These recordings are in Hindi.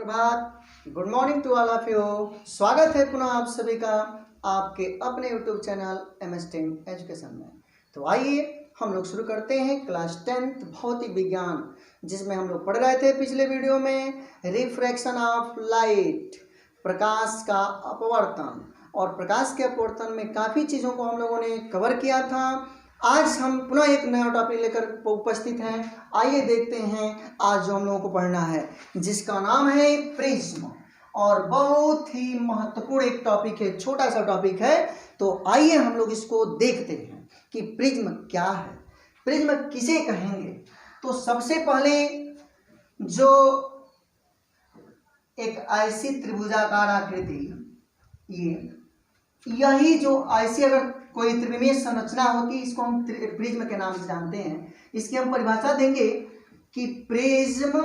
सुप्रभात, good morning to all of you. स्वागत है पुनः आप सभी का आपके अपने यूट्यूब चैनल MS10 एजुकेशन में। तो आइए हम लोग शुरू करते हैं क्लास 10th भौतिक विज्ञान, जिसमें हम लोग पढ़ रहे थे पिछले वीडियो में रिफ्रैक्शन ऑफ लाइट, प्रकाश का अपवर्तन। और प्रकाश के अपवर्तन में काफ़ी चीज़ों को हम लोगों ने कवर किया था। आज हम पुनः एक नया टॉपिक लेकर उपस्थित हैं। आइए देखते हैं आज जो हम लोगों को पढ़ना है, जिसका नाम है प्रिज्म। और बहुत ही महत्वपूर्ण एक टॉपिक है, छोटा सा टॉपिक है। तो आइए हम लोग इसको देखते हैं कि प्रिज्म क्या है, प्रिज्म किसे कहेंगे। तो सबसे पहले जो एक ऐसी त्रिभुजाकार आकृति, यही जो ऐसी अगर कोई त्रिविमीय संरचना होती, इसको हम प्रिज्म के नाम से जानते हैं। इसकी हम परिभाषा देंगे कि प्रिज्म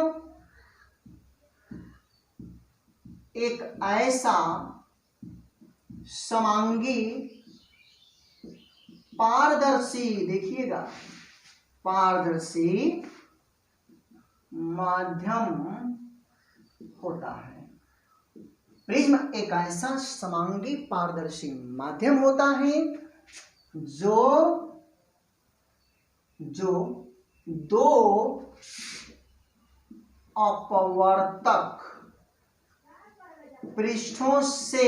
एक ऐसा समांगी पारदर्शी, देखिएगा, पारदर्शी माध्यम होता है। प्रिज्म एक ऐसा समांगी पारदर्शी माध्यम होता है जो दो अपवर्तक पृष्ठों से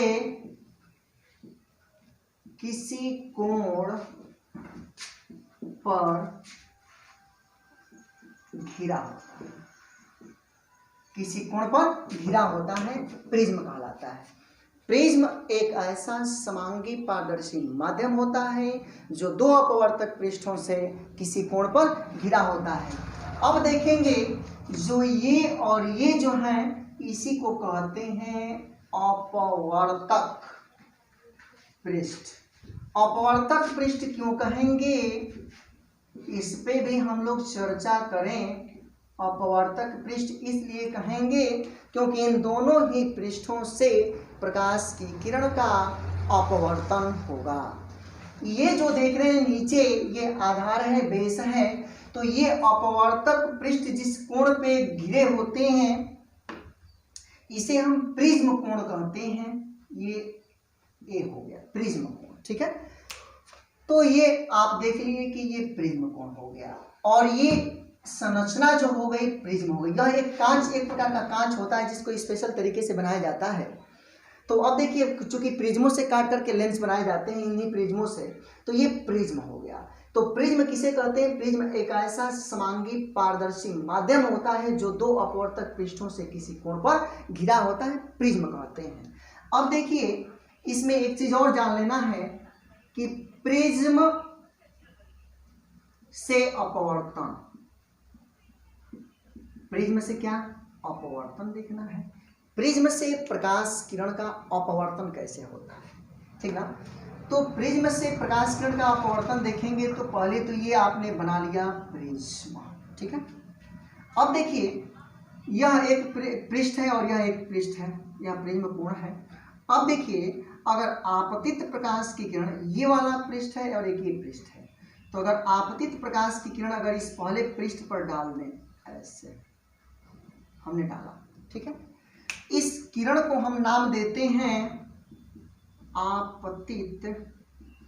किसी कोण पर घिरा होता है, किसी कोण पर घिरा होता है, प्रिज्म कहलाता है। प्रिज्म एक ऐसा समांगी पारदर्शी माध्यम होता है जो दो अपवर्तक पृष्ठों से किसी कोण पर घिरा होता है। अब देखेंगे जो ये और ये जो हैं, इसी को कहते हैं अपवर्तक पृष्ठ। अपवर्तक पृष्ठ क्यों कहेंगे, इस पे भी हम लोग चर्चा करें। अपवर्तक पृष्ठ इसलिए कहेंगे क्योंकि इन दोनों ही पृष्ठों से प्रकाश की किरण का अपवर्तन होगा। ये जो देख रहे हैं नीचे, ये आधार है, बेस है। तो ये अपवर्तक पृष्ठ जिस कोण पे घिरे होते हैं, इसे हम प्रिज्म कोण कहते हैं। ये हो गया प्रिज्म कोण, ठीक है। तो ये आप देख लीजिए कि ये प्रिज्म कोण हो गया, और ये संरचना जो हो गई प्रिज्म हो गई। यह एक कांच, एक प्रकार का कांच होता है जिसको स्पेशल तरीके से बनाया जाता है। तो अब देखिए, चूंकि प्रिज्मों से काट करके लेंस बनाए जाते हैं, इन्हीं प्रिज्मों से, तो ये प्रिज्म हो गया। तो प्रिज्म किसे कहते हैं, प्रिज्म एक ऐसा समांगी पारदर्शी माध्यम होता है जो दो अपवर्तक पृष्ठों से किसी कोण पर घिरा होता है, प्रिज्म कहते हैं। अब देखिए, इसमें एक चीज और जान लेना है कि प्रिज्म से अपवर्तन, प्रिज्म से क्या अपवर्तन देखना है, प्रिज्म से प्रकाश किरण का अपवर्तन कैसे होता है, ठीक ना। तो प्रिज्म से प्रकाश किरण का अपवर्तन देखेंगे तो पहले तो ये आपने बना लिया प्रिज्म, ठीक है। अब देखिए, यह एक पृष्ठ है और यह एक पृष्ठ है, यह प्रिज्म कोण है। अब देखिए, अगर आपतित प्रकाश की किरण, ये वाला पृष्ठ है और एक ये पृष्ठ है, तो अगर आपतित प्रकाश की किरण अगर इस पहले पृष्ठ पर डाल दें, ऐसे हमने डाला, ठीक है, इस किरण को हम नाम देते हैं आपतित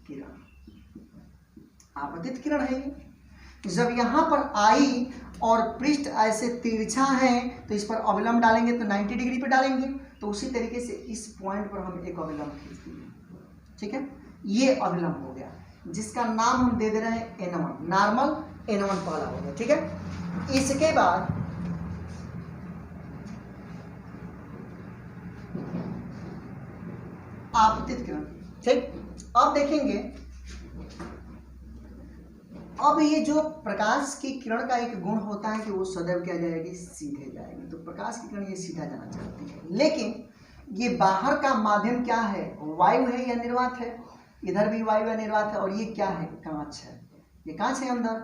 किरण। आपतित किरण है ये। जब यहां पर आई और पृष्ठ ऐसे तिरछा है, तो इस पर अविलंब डालेंगे तो 90 डिग्री पे डालेंगे। तो उसी तरीके से इस पॉइंट पर हम एक अविलंब खींच देंगे, ठीक है। ये अविलंब हो गया, जिसका नाम हम दे दे रहे हैं N1, नॉर्मल N1 पहला हो गया, ठीक है। इसके बाद आपतित किरण, ठीक। अब देखेंगे, अब ये जो प्रकाश की किरण का एक गुण होता है कि वो सदैव क्या जाएगी, सीधे जाएगी। तो प्रकाश की किरण ये सीधा जाना चाहती है, लेकिन ये बाहर का माध्यम क्या है, वायु है या निर्वात है। इधर भी वायु या निर्वात है, और ये क्या है, कांच है। ये कांच है अंदर,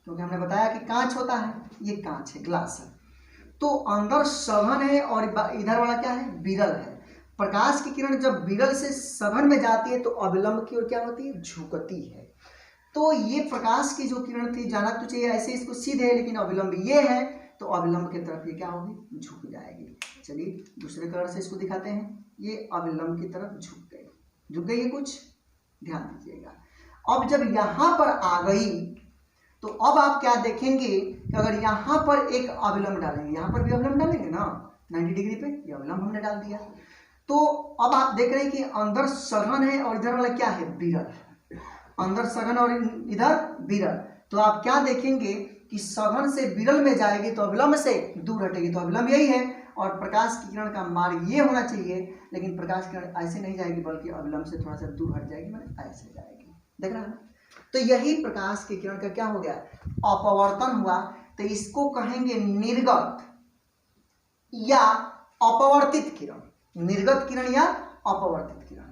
क्योंकि हमने बताया कि कांच होता है, ये कांच है, ग्लास है। तो अंदर सघन है और इधर वाला क्या है, विरल है। प्रकाश की किरण जब विरल से सघन में जाती है तो अविलंब की ओर क्या होती है, झुकती है। तो ये प्रकाश की जो किरण थी, जाना तो चाहिए ऐसे इसको सीधे, लेकिन अविलंब ये है, तो अविलंब की तरफ ये क्या होगी, झुक जाएगी। चलिए दूसरे कलर से इसको दिखाते हैं। ये अविलंब की तरफ झुक गई है कुछ, ध्यान दीजिएगा। अब जब यहाँ पर आ गई तो अब आप क्या देखेंगे कि अगर यहाँ पर एक अविलंब डालेंगे, यहाँ पर भी अविलंब डालेंगे ना 90 डिग्री पे, ये अविलंब हमने डाल दिया। तो अब आप देख रहे हैं कि अंदर सघन है और इधर वाला क्या है, विरल। अंदर सघन और इधर विरल। तो आप क्या देखेंगे कि सघन से विरल में जाएगी तो अविलंब से दूर हटेगी, तो अविलंब यही है। और प्रकाश की किरण का मार्ग ये होना चाहिए, लेकिन प्रकाश की किरण ऐसे नहीं जाएगी बल्कि अविलंब से थोड़ा सा दूर हट जाएगी, मैंने ऐसे जाएगी। देख रहा है। तो यही प्रकाश की किरण का क्या हो गया, अपवर्तन हुआ। तो इसको कहेंगे निर्गत या अपवर्तित किरण, निर्गत किरण या अपवर्तित किरण।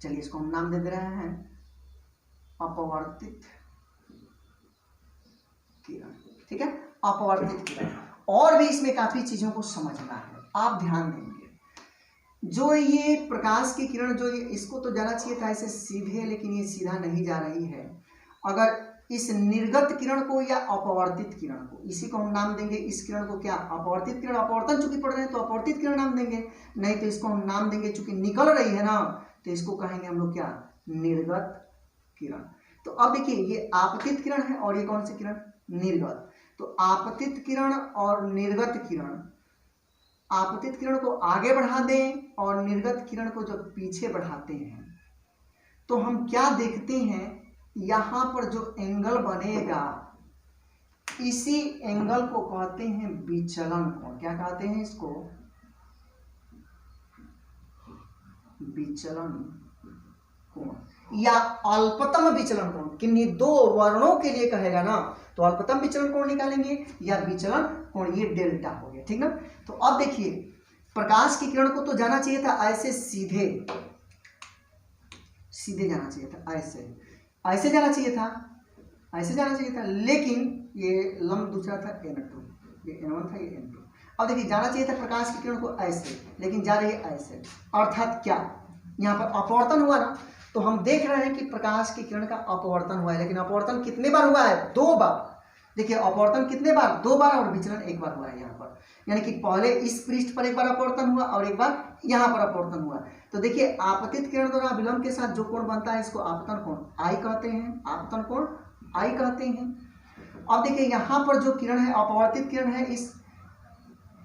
चलिए इसको हम नाम दे रहे हैं अपवर्तित किरण, ठीक है, अपवर्तित किरण। और भी इसमें काफी चीजों को समझना है, आप ध्यान देंगे। जो ये प्रकाश की किरण जो ये, इसको तो जाना चाहिए था ऐसे सीधे, लेकिन ये सीधा नहीं जा रही है। अगर इस निर्गत किरण को या अपवर्तित किरण को, इसी को हम नाम देंगे, इस किरण को क्या, अपवर्तित किरण। अपवर्तन चूंकि पढ़ रहे हैं तो अपवर्तित किरण नाम देंगे, नहीं तो इसको हम नाम देंगे चूंकि निकल रही है ना, तो इसको कहेंगे हम लोग क्या, निर्गत किरण। तो अब देखिए ये आपतित किरण है और ये कौन सी किरण, निर्गत। तो आपतित किरण और निर्गत किरण, आपतित किरण को आगे बढ़ा दें और निर्गत किरण को जब पीछे बढ़ाते हैं तो हम क्या देखते हैं, यहां पर जो एंगल बनेगा इसी एंगल को कहते हैं विचलन कोण। क्या कहते हैं इसको, विचलन कोण या अल्पतम विचलन कोण। किन्हीं दो वर्णों के लिए कहेगा ना तो अल्पतम विचलन कोण निकालेंगे या विचलन कोण, ये डेल्टा हो गया, ठीक ना। तो अब देखिए प्रकाश की किरण को तो जाना चाहिए था ऐसे सीधे, सीधे जाना चाहिए था, ऐसे जाना चाहिए था, ऐसे जाना चाहिए था, लेकिन ये लंब दूसरा था n2, ये n1 था, ये n2। अब देखिए जाना चाहिए था प्रकाश की किरण को ऐसे, लेकिन जा रही है ऐसे। अर्थात क्या, यहाँ पर अपवर्तन हुआ ना, तो हम देख रहे हैं कि प्रकाश की किरण का अपवर्तन हुआ है, लेकिन अपवर्तन कितने बार हुआ है, 2 बार। देखिए अपवर्तन कितने बार, 2 बार, और विचलन 1 बार हुआ है यहाँ पर। यानी कि पहले इस पृष्ठ पर एक बार अपवर्तन हुआ और एक बार यहाँ पर अपवर्तन हुआ। तो देखिए आपतित किरण द्वारा विलंब के साथ जो कोण बनता है इसको आपतन कोण आई कहते हैं, आपतन कोण आई कहते हैं। अब देखिए यहाँ पर जो किरण है अपवर्तित किरण है, इस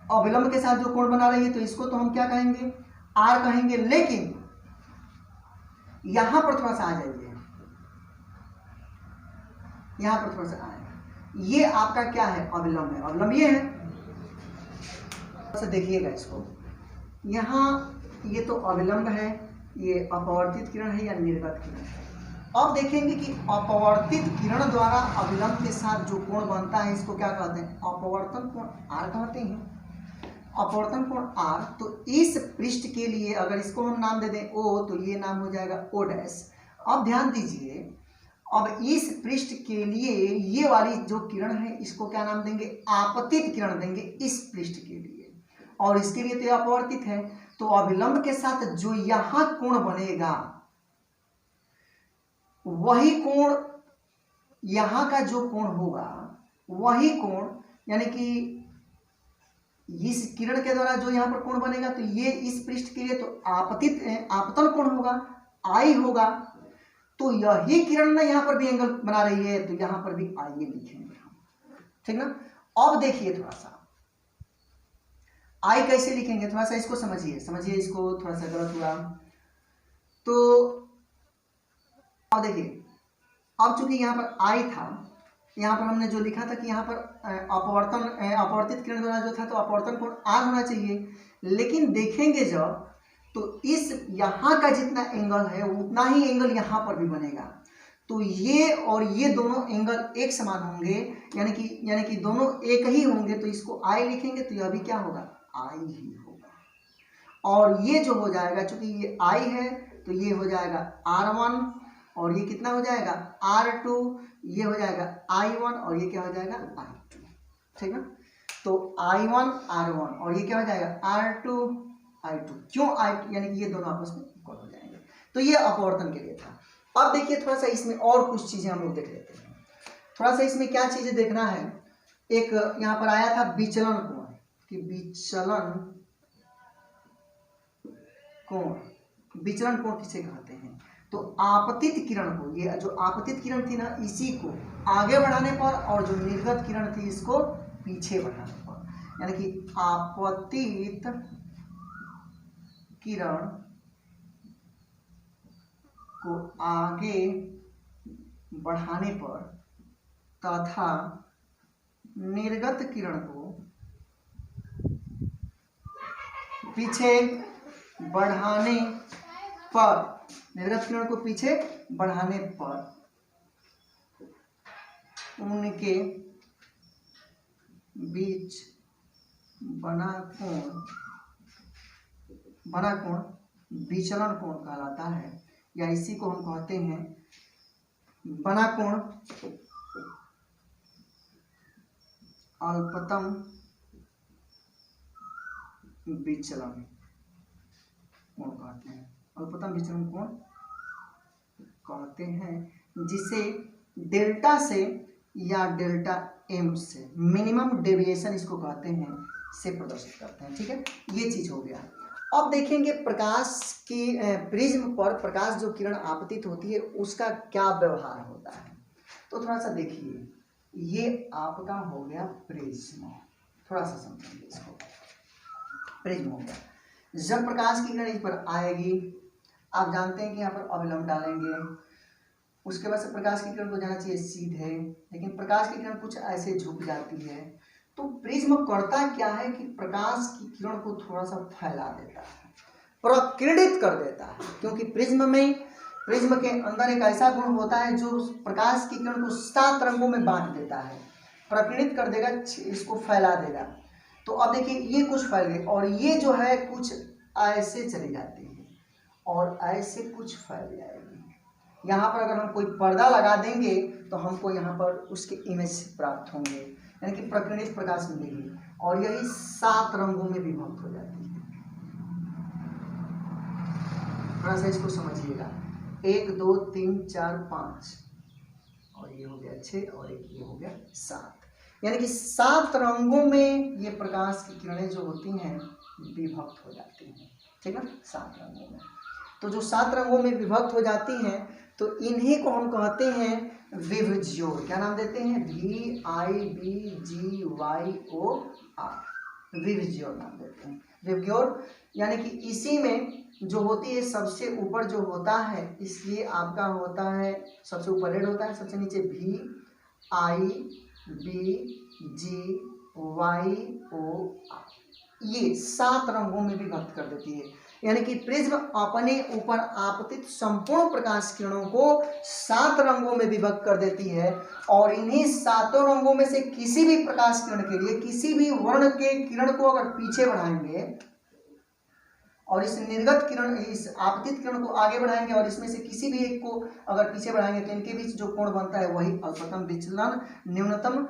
अविलंब के साथ जो कोण बना रही है तो इसको तो हम क्या कहेंगे, आर कहेंगे। लेकिन यहां पर थोड़ा सा आ जाइए, यहां पर थोड़ा सा आएगा, ये आपका क्या है, अविलंब है, अविलंब ये है। देखिएगा इसको, यहाँ ये तो अविलंब है, ये अपवर्तित किरण है या निर्गत किरण है। अब देखेंगे कि अपवर्तित किरण द्वारा अविलंब के साथ जो कोण बनता है इसको क्या कहते हैं, अपवर्तन कोण आर कहते हैं। अपवर्तन कोण आर। तो इस पृष्ठ के लिए अगर इसको हम नाम दे दें ओ, तो ये नाम हो जाएगा ओ डैश। अब ध्यान दीजिए, अब इस पृष्ठ के लिए ये वाली जो किरण है इसको क्या नाम देंगे, आपतित किरण देंगे इस पृष्ठ के लिए, और इसके लिए तो अपवर्तित है। तो अविलंब के साथ जो यहां कोण बनेगा वही कोण, यहां का जो कोण होगा वही कोण, यानी कि इस किरण के द्वारा जो यहाँ पर कोण बनेगा तो ये इस पृष्ठ के लिए तो आपतन कोण होगा, आई होगा। तो यही किरण ना यहाँ पर भी एंगल बना रही है, तो यहाँ पर भी आई लिखेंगे हम, ठीक ना। अब देखिए थोड़ा सा आई कैसे लिखेंगे, थोड़ा सा इसको समझिए, इसको थोड़ा सा गलत हुआ तो। अब देखिए, अब चूंकि यहाँ पर आई था, यहाँ पर हमने जो लिखा था कि यहाँ पर अपवर्तित किरण द्वारा जो था तो अपवर्तन कोण आर होना चाहिए, लेकिन देखेंगे जब तो इस यहाँ का जितना एंगल है उतना ही एंगल यहाँ पर भी बनेगा। तो ये और ये दोनों एंगल एक समान होंगे, यानी कि दोनों एक ही होंगे, तो इसको आई लिखेंगे तो यह भी क्या होगा, आई ही होगा। और ये जो हो जाएगा, चूंकि ये आई है तो ये हो जाएगा R1 और ये कितना हो जाएगा R2, ये हो जाएगा I1 और ये क्या हो जाएगा I2, ठीक ना। तो I1 R1 और ये क्या हो जाएगा R2 I2। क्यों I2, यानी कि ये दोनों आपस में इक्वल हो जाएंगे। तो ये अपवर्तन के लिए था। अब देखिए थोड़ा सा इसमें और कुछ चीजें हम लोग देख लेते हैं। थोड़ा सा इसमें क्या चीजें देखना है, एक यहाँ पर आया था विचलन कोण, कि विचलन कोण, विचलन कोण किसे कहते हैं? तो आपतित किरण को, ये जो आपतित किरण थी ना, इसी को आगे बढ़ाने पर और जो निर्गत किरण थी इसको पीछे बढ़ाने पर, यानी कि आपतित किरण को आगे बढ़ाने पर तथा निर्गत किरण को पीछे बढ़ाने पर, निर्गत किरण को पीछे बढ़ाने पर उनके बीच बना कोण विचलन कोण कहलाता है, या इसी को हम कहते हैं बना कोण अल्पतम विचलन कोण कहते हैं। अल्पतम विचलन कोण कहते हैं, जिसे डेल्टा से या डेल्टा एम से, मिनिमम डेविएशन इसको कहते हैं, से प्रदर्शित करते हैं। ठीक है, ये चीज हो गया। अब देखेंगे प्रकाश की प्रिज्म पर प्रकाश जो किरण आपतित होती है उसका क्या व्यवहार होता है। तो थोड़ा सा देखिए, ये आपका हो गया प्रिज्म, थोड़ा सा समझेंगे इसको। प्रिज्म हो गया, जब प्रकाश की किरण इस पर आएगी, आप जानते हैं कि यहाँ पर अभिलंब डालेंगे, उसके बाद से प्रकाश की किरण को जाना चाहिए सीधे, लेकिन प्रकाश की किरण कुछ ऐसे झुक जाती है। तो प्रिज्म करता क्या है कि प्रकाश की किरण को थोड़ा सा फैला देता है, प्रकीर्णित कर देता है, क्योंकि प्रिज्म के अंदर एक ऐसा गुण होता है जो प्रकाश की किरण को 7 रंगों में बांट देता है, प्रकीर्णित कर देगा, इसको फैला देगा। तो अब देखिए ये कुछ फैल गई और ये जो है कुछ ऐसे चली जाती है और ऐसे कुछ फैल जाएगी। यहाँ पर अगर हम कोई पर्दा लगा देंगे तो हमको यहाँ पर उसके इमेज प्राप्त होंगे, यानी कि प्रकीर्णित प्रकाश मिलेगी, और यही 7 रंगों में विभक्त हो जाती है। थोड़ा सा इसको समझिएगा, 1 2 3 4 5, और ये हो गया 6, और एक ये हो गया 7, यानी कि 7 रंगों में ये प्रकाश की किरणें जो होती हैं विभक्त हो जाती हैं। ठीक है, 7 रंगों में। तो जो 7 रंगों में विभक्त हो जाती हैं, तो इन्हीं को हम कहते हैं विभज्योर। क्या नाम देते हैं? VIBGYOR, विभज्योर नाम देते हैं। विभज्योर यानी कि इसी में जो होती है सबसे ऊपर जो होता है, इसलिए आपका होता है सबसे ऊपर रेड होता है, सबसे नीचे VIBGYOR, ये 7 रंगों में विभक्त कर देती है। यानी कि प्रिज्म अपने ऊपर आपतित संपूर्ण प्रकाश किरणों को 7 रंगों में विभक्त कर देती है, और इन्हीं 7 रंगों में से किसी भी प्रकाश किरण के लिए किसी भी वर्ण के किरण को अगर पीछे बढ़ाएंगे और इस निर्गत किरण, इस आपतित किरण को आगे बढ़ाएंगे और इसमें से किसी भी एक को अगर पीछे बढ़ाएंगे तो इनके बीच जो कोण बनता है वही अल्पतम विचलन, न्यूनतम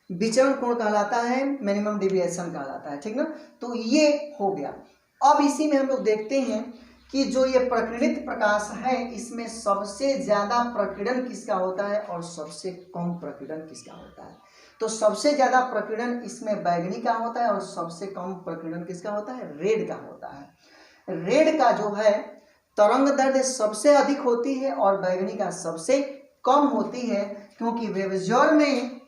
विचरण कोण कहलाता है, मिनिमम डेविएशन कहलाता है। ठीक ना, तो ये हो गया। अब इसी में हम लोग देखते हैं कि जो ये प्रकीर्णित प्रकाश है इसमें सबसे ज्यादा प्रकीर्णन किसका होता है और सबसे कम प्रकीर्णन किसका होता है। तो सबसे ज्यादा प्रकीर्णन इसमें बैगनी का होता है और सबसे कम प्रकीर्णन किसका होता है? रेड का होता है। रेड का जो है तरंग दैर्ध्य सबसे अधिक होती है और बैगनी का सबसे कम होती है, क्योंकि वेवजोर में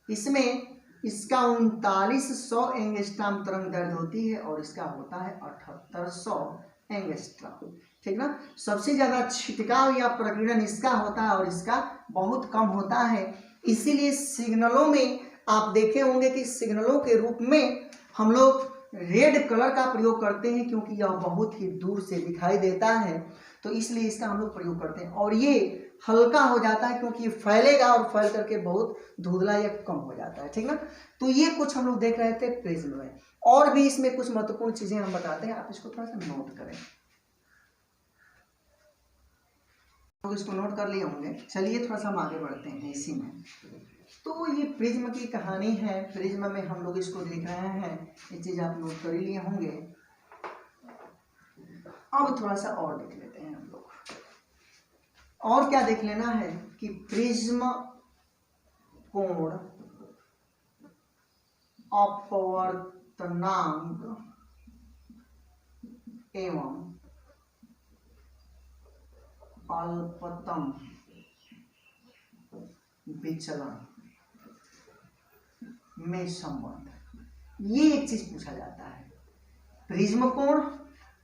इसमें इसका 3900 एंगस्ट्रॉम तरंग दैर्ध्य होती है और इसका होता है 7800 एंगस्ट्रॉम। ठीक ना, सबसे ज्यादा छिटकाव या प्रकीर्णन इसका होता है और इसका बहुत कम होता है। इसीलिए सिग्नलों में आप देखे होंगे कि सिग्नलों के रूप में हम लोग रेड कलर का प्रयोग करते हैं, क्योंकि यह बहुत ही दूर से दिखाई देता है, तो इसलिए इसका हम लोग प्रयोग करते हैं। और ये हल्का हो जाता है क्योंकि फैलेगा और फैल करके बहुत धुंधला या कम हो जाता है। ठीक ना, तो ये कुछ हम लोग देख रहे थे प्रिज्म में। और भी इसमें कुछ महत्वपूर्ण चीजें हम बताते हैं, आप इसको थोड़ा सा नोट करें। लोग इसको नोट कर लिए होंगे। चलिए थोड़ा सा हम आगे बढ़ते हैं इसी में। तो ये प्रिज्म की कहानी है, प्रिज्म में हम लोग इसको देख रहे हैं, ये चीज आप नोट कर ही लिए होंगे। अब थोड़ा सा और देख लेते हैं हम लोग। और क्या देख लेना है कि प्रिज्म कोण अपवर्तनांक एवं अल्पतम विचलन में संबंध, ये एक चीज पूछा जाता है। प्रिज्म कोण,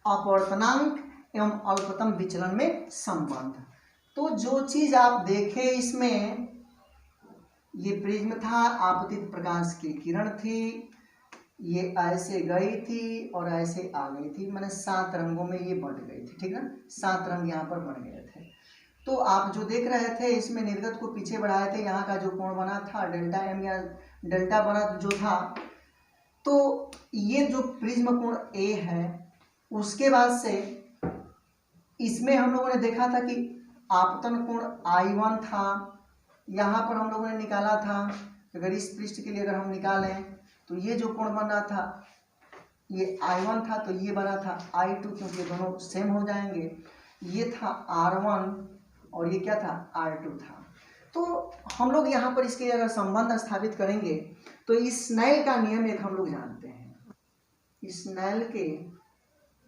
अपवर्तनांक एवं अल्पतम विचलन में संबंध। तो जो चीज आप देखे इसमें, ये प्रिज्म था, आपतित प्रकाश की किरण थी, ये ऐसे गई थी और ऐसे आ गई थी, मैंने 7 रंगों में ये बंट गई थी, ठीक है, 7 रंग यहाँ पर बन गए थे। तो आप जो देख रहे थे इसमें निर्गत को पीछे बढ़ाए थे, यहाँ का जो कोण बना था डेल्टा एम या डेल्टा बना जो था, तो ये जो प्रिज्म कोण ए है, उसके बाद से इसमें हम लोगों ने देखा था कि आपतन कोण I1 था, यहाँ पर हम लोगों ने निकाला था, अगर इस पृष्ठ के लिए अगर हम निकालें तो ये जो कोण बना था ये I1 था, तो ये बना था I2, क्योंकि दोनों सेम हो जाएंगे। ये था R1 और ये क्या था R2 था। तो हम लोग यहाँ पर इसके अगर संबंध स्थापित करेंगे तो स्नेल का नियम एक हम लोग जानते हैं। स्नेल के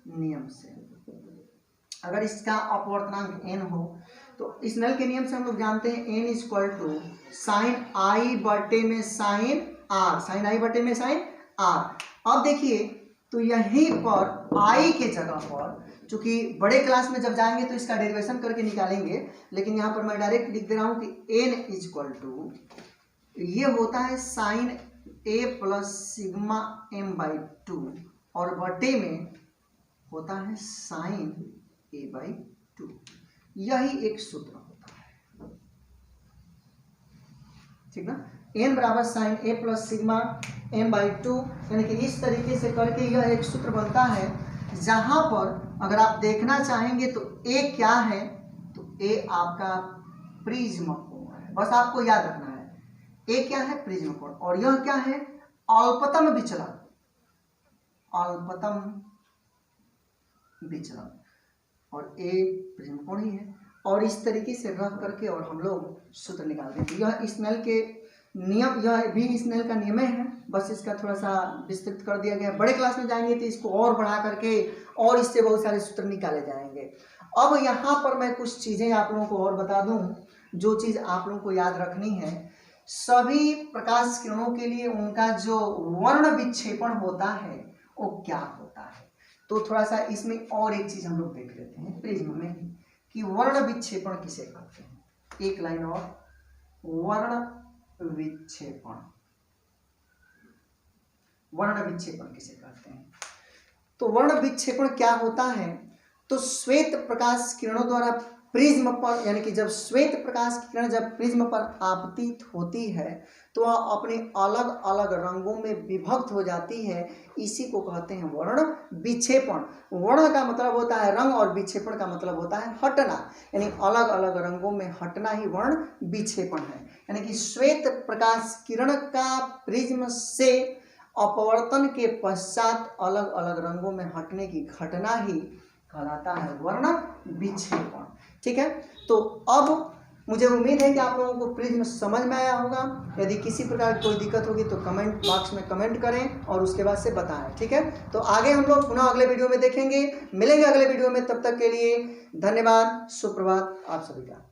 नियम से अगर इसका अपवर्तनांक n हो तो स्नेल के नियम से हम लोग जानते हैं n इक्वल टू साइन आई बटे में साइन r, साइन आई बटे में साइन r। अब देखिए तो यहीं पर i के जगह पर, चूंकि बड़े क्लास में जब जाएंगे तो इसका डेरिवेशन करके निकालेंगे, लेकिन यहाँ पर मैं डायरेक्ट लिख दे रहा हूँ कि n इक्वल टू ये होता है sign a plus sigma m/2 और बटे में होता है साइन a/2। यही एक सूत्र होता है, ठीक ना। n बराबर sign a plus sigma m/2, यानी कि इस तरीके से करके यह एक सूत्र बनता है, जहां पर अगर आप देखना चाहेंगे तो a क्या है, तो a आपका प्रिज्म कोण है। बस आपको याद रखना है a क्या है, प्रिज्म कोण, और यह क्या है, अल्पतम विचलन, अल्पतम विचलन, और a प्रिज्म कोण ही है। और इस तरीके से रख करके और हम लोग सूत्र निकालते हैं। यह स्नेल के नियम, यह भी स्नेल का नियम है, बस इसका थोड़ा सा विस्तृत कर दिया गया। बड़े क्लास में जाएंगे तो इसको और बढ़ा करके और इससे बहुत सारे सूत्र निकाले जाएंगे। अब यहाँ पर मैं कुछ चीज़ें आप लोगों को और बता दूं, जो चीज़ आप लोगों को याद रखनी है। सभी प्रकाश किरणों के लिए उनका जो वर्ण विक्षेपण होता है वो क्या होता है, तो थोड़ा सा इसमें और एक चीज़ हम लोग देख लेते हैं प्रिज्म में कि वर्ण विक्षेपण किसे कहते हैं। एक लाइन और, वर्ण विक्षेपण, वर्ण विक्षेपण किसे कहते हैं। तो वर्ण विक्षेपण क्या होता है, तो श्वेत प्रकाश किरणों द्वारा प्रिज्म पर, यानी कि जब श्वेत प्रकाश की किरण जब प्रिज्म पर आपतित होती है तो वह अपने अलग अलग रंगों में विभक्त हो जाती है, इसी को कहते हैं वर्ण विक्षेपण। वर्ण का मतलब होता है रंग और विक्षेपण का मतलब होता है हटना, यानी अलग अलग रंगों में हटना ही वर्ण विक्षेपण है। यानी कि श्वेत प्रकाश किरण का प्रिज्म से अपवर्तन के पश्चात अलग अलग रंगों में हटने की घटना ही कहलाता है वर्ण विक्षेपण, ठीक है। तो अब मुझे उम्मीद है कि आप लोगों को प्रिज्म समझ में आया होगा। यदि किसी प्रकार की कोई दिक्कत होगी तो कमेंट बॉक्स में कमेंट करें और उसके बाद से बताएं, ठीक है। तो आगे हम लोग पुनः अगले वीडियो में देखेंगे, मिलेंगे अगले वीडियो में। तब तक के लिए धन्यवाद, सुप्रभात आप सभी का।